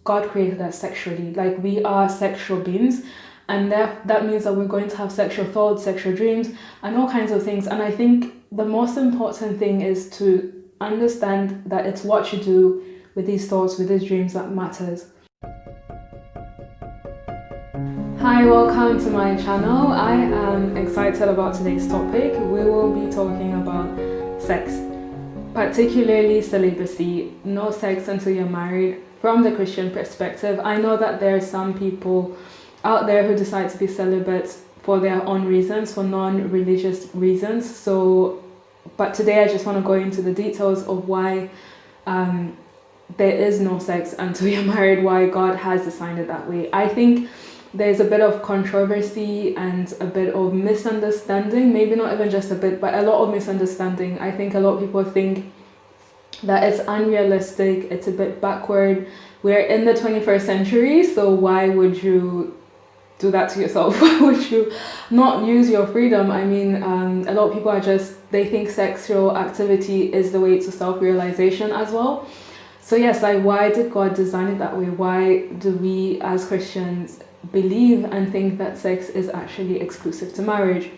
God created us sexually. Like, we are sexual beings, and that means that we're going to have sexual thoughts, sexual dreams, and all kinds of things. And I think the most important thing is to understand that it's what you do with these thoughts, with these dreams, that matters. Hi, welcome to my channel. I am excited about today's topic. We will be talking about sex, particularly celibacy, no sex until you're married, from the Christian perspective. I know that there are some people out there who decide to be celibate for their own reasons, for non-religious reasons. But today I just want to go into the details of why there is no sex until you're married, why God has designed it that way. I think there's a bit of controversy and a bit of misunderstanding, maybe not even just a bit, but a lot of misunderstanding. I think a lot of people think that it's unrealistic, it's a bit backward. We're in the 21st century, so why would you do that to yourself? Why would you not use your freedom? I mean, a lot of people they think sexual activity is the way to self-realization as well. So yes, like, why did God design it that way? Why do we as Christians believe and think that sex is actually exclusive to marriage?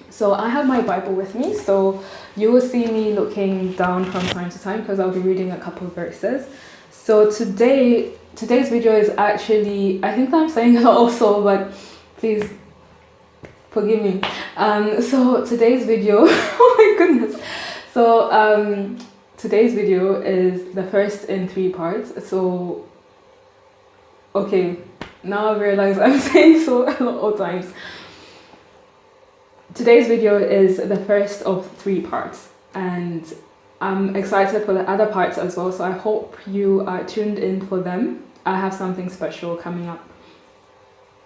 So I have my Bible with me, so you will see me looking down from time to time because I'll be reading a couple of verses. So today's video is actually, I think I'm saying a lot also, but please forgive me. So today's video, oh my goodness. So today's video is the first in 3 parts. So, okay, now I realize I'm saying so a lot of times. Today's video is the first of 3 parts, and I'm excited for the other parts as well, so I hope you are tuned in for them. I have something special coming up.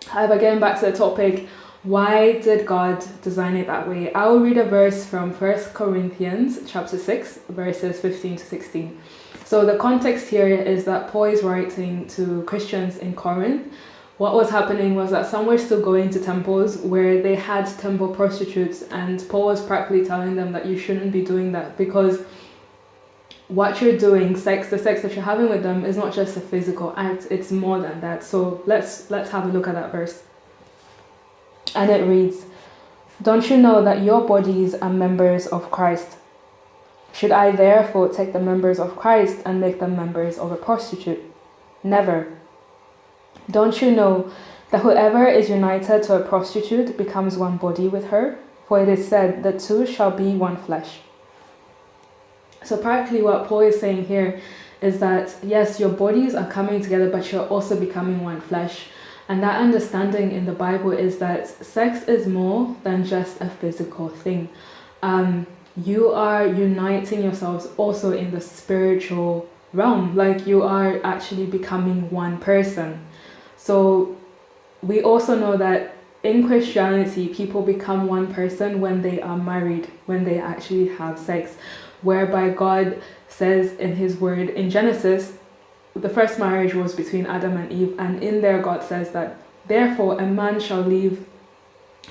However, getting back to the topic, why did God design it that way? I will read a verse from 1 Corinthians chapter 6, verses 15 to 16. So the context here is that Paul is writing to Christians in Corinth. What was happening was that some were still going to temples where they had temple prostitutes, and Paul was practically telling them that you shouldn't be doing that, because what you're doing, the sex that you're having with them, is not just a physical act, it's more than that. So let's have a look at that verse. And it reads, "Don't you know that your bodies are members of Christ? Should I therefore take the members of Christ and make them members of a prostitute? Never. Don't you know that whoever is united to a prostitute becomes one body with her? For it is said, the two shall be one flesh." So practically what Paul is saying here is that, yes, your bodies are coming together, but you're also becoming one flesh. And that understanding in the Bible is that sex is more than just a physical thing. You are uniting yourselves also in the spiritual realm, like you are actually becoming one person. So we also know that in Christianity, people become one person when they are married, when they actually have sex, whereby God says in his word in Genesis, the first marriage was between Adam and Eve, and in there God says that, "Therefore a man shall leave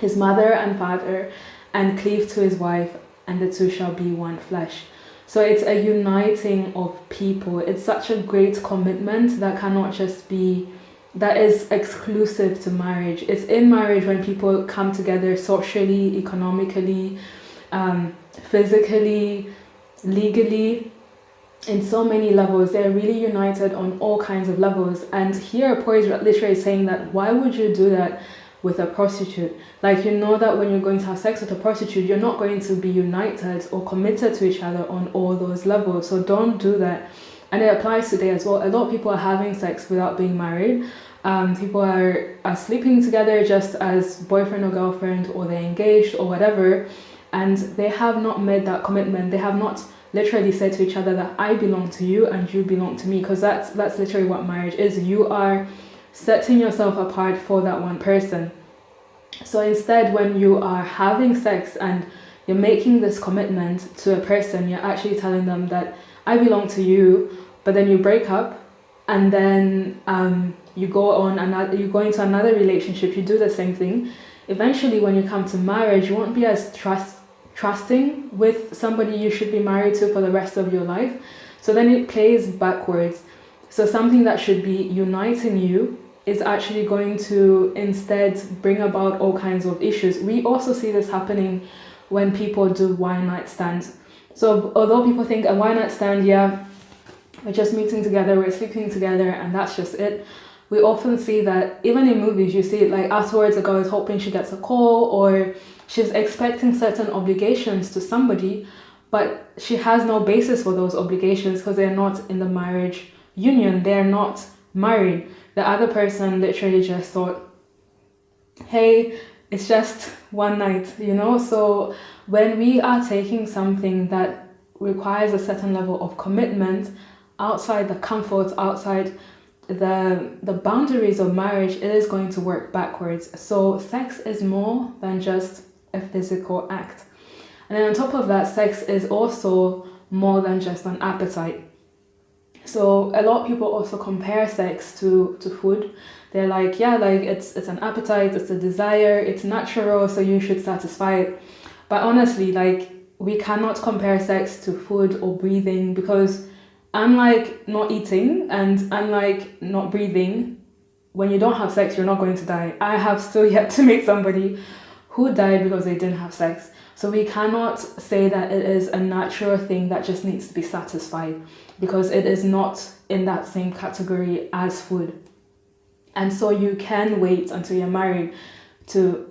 his mother and father and cleave to his wife, and the two shall be one flesh." So it's a uniting of people. It's such a great commitment that cannot just be, that is exclusive to marriage. It's in marriage when people come together socially, economically, physically, legally, in so many levels. They're really united on all kinds of levels. And here Paul is literally saying that, why would you do that with a prostitute? Like, you know that when you're going to have sex with a prostitute, you're not going to be united or committed to each other on all those levels. So don't do that. And it applies today as well. A lot of people are having sex without being married. People are sleeping together just as boyfriend or girlfriend, or they're engaged or whatever, and they have not made that commitment. They have not literally said to each other that I belong to you and you belong to me, because that's literally what marriage is. You are setting yourself apart for that one person. So instead, when you are having sex and you're making this commitment to a person, you're actually telling them that I belong to you, but then you break up, and then you go into another relationship, you do the same thing. Eventually, when you come to marriage, you won't be as trusting with somebody you should be married to for the rest of your life. So then it plays backwards. So something that should be uniting you is actually going to instead bring about all kinds of issues. We also see this happening when people do one night stands. So although people think a one night stand, yeah, we're just meeting together, we're sleeping together, and that's just it. We often see that even in movies, you see it like afterwards, a girl is hoping she gets a call, or she's expecting certain obligations to somebody, but she has no basis for those obligations because they're not in the marriage union, they're not married. The other person literally just thought, hey, it's just one night, you know? So when we are taking something that requires a certain level of commitment outside the comfort, outside the boundaries of marriage, it is going to work backwards. So sex is more than just a physical act. And then on top of that, sex is also more than just an appetite. So a lot of people also compare sex to food. They're like, yeah, like it's an appetite, it's a desire, it's natural, so you should satisfy it. But honestly, like, we cannot compare sex to food or breathing, because unlike not eating and unlike not breathing, when you don't have sex, you're not going to die. I have still yet to meet somebody who died because they didn't have sex. So we cannot say that it is a natural thing that just needs to be satisfied, because it is not in that same category as food. And so you can wait until you're married to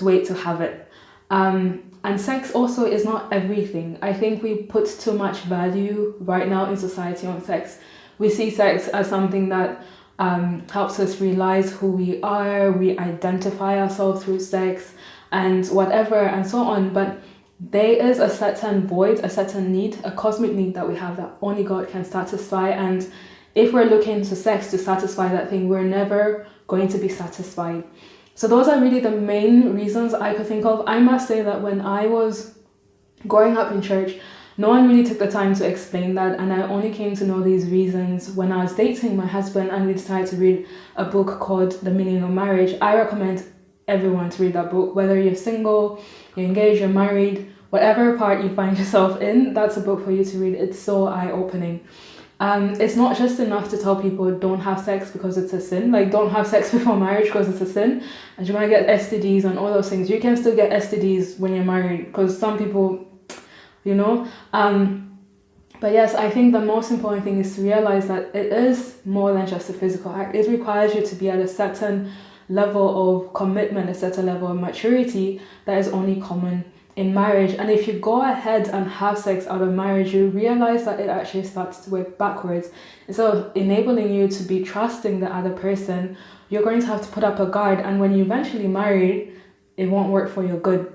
wait to have it. And sex also is not everything. I think we put too much value right now in society on sex. We see sex as something that helps us realize who we are, we identify ourselves through sex and whatever and so on. But there is a certain void, a certain need, a cosmic need that we have that only God can satisfy. And if we're looking to sex to satisfy that thing, we're never going to be satisfied. So those are really the main reasons I could think of. I must say that when I was growing up in church, no one really took the time to explain that, and I only came to know these reasons when I was dating my husband and we decided to read a book called The Meaning of Marriage. I recommend everyone to read that book, whether you're single, you're engaged, you're married, whatever part you find yourself in, that's a book for you to read. It's so eye-opening. It's not just enough to tell people don't have sex because it's a sin. Like, don't have sex before marriage because it's a sin, and you're gonna get STDs and all those things. You can still get STDs when you're married, because some people, you know. But yes, I think the most important thing is to realize that it is more than just a physical act. It requires you to be at a certain level of commitment, a certain level of maturity that is only common in marriage. And if you go ahead and have sex out of marriage, you realize that it actually starts to work backwards. Instead of enabling you to be trusting the other person, you're going to have to put up a guard, and when you eventually marry, it won't work for your good.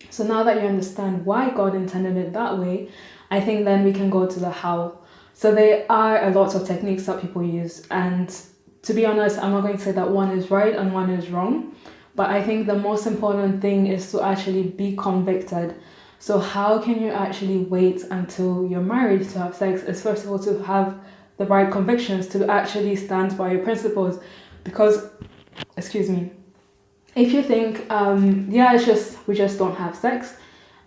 So now that you understand why God intended it that way, I think then we can go to the how. So there are a lot of techniques that people use, and to be honest, I'm not going to say that one is right and one is wrong. But I think the most important thing is to actually be convicted. So how can you actually wait until you're married to have sex? Is first of all to have the right convictions, to actually stand by your principles. Because, excuse me, if you think, it's just, we just don't have sex,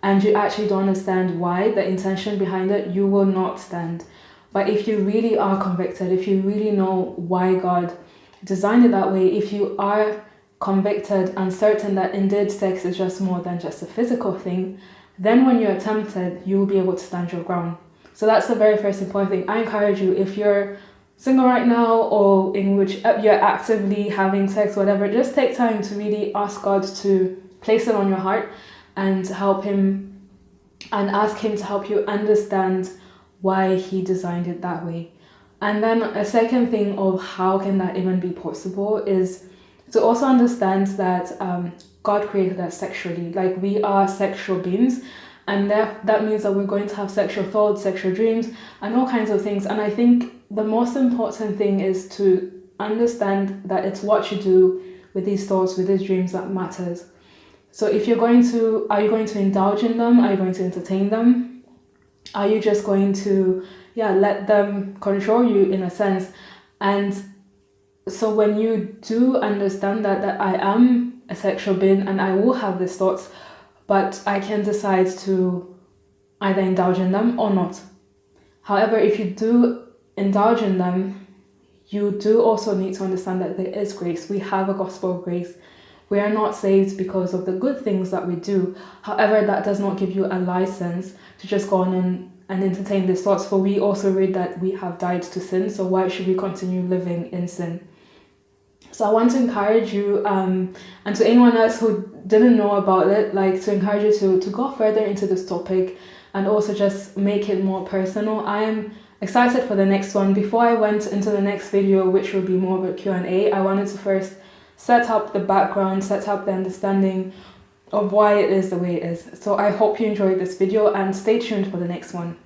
and you actually don't understand why, the intention behind it, you will not stand. But if you really are convicted, if you really know why God designed it that way, if you are convicted and certain that indeed sex is just more than just a physical thing, then when you're tempted, you will be able to stand your ground. So that's the very first important thing. I encourage you, if you're single right now, or in which you're actively having sex, whatever, just take time to really ask God to place it on your heart and help him, and ask him to help you understand why he designed it that way. And then a second thing of how can that even be possible is to also understand that God created us sexually. Like, we are sexual beings, and that means that we're going to have sexual thoughts, sexual dreams, and all kinds of things. And I think the most important thing is to understand that it's what you do with these thoughts, with these dreams, that matters. So if are you going to indulge in them? Are you going to entertain them? Are you just going to let them control you in a sense? And so when you do understand that I am a sexual being and I will have these thoughts, but I can decide to either indulge in them or not. However, if you do indulge in them, you do also need to understand that there is grace. We have a gospel of grace. We are not saved because of the good things that we do. However, that does not give you a license to just go on and entertain these thoughts. For we also read that we have died to sin, so why should we continue living in sin? So I want to encourage you, and to anyone else who didn't know about it, like to encourage you to go further into this topic and also just make it more personal. I am excited for the next one. Before I went into the next video, which will be more of a Q&A, I wanted to first set up the background, set up the understanding of why it is the way it is. So I hope you enjoyed this video and stay tuned for the next one.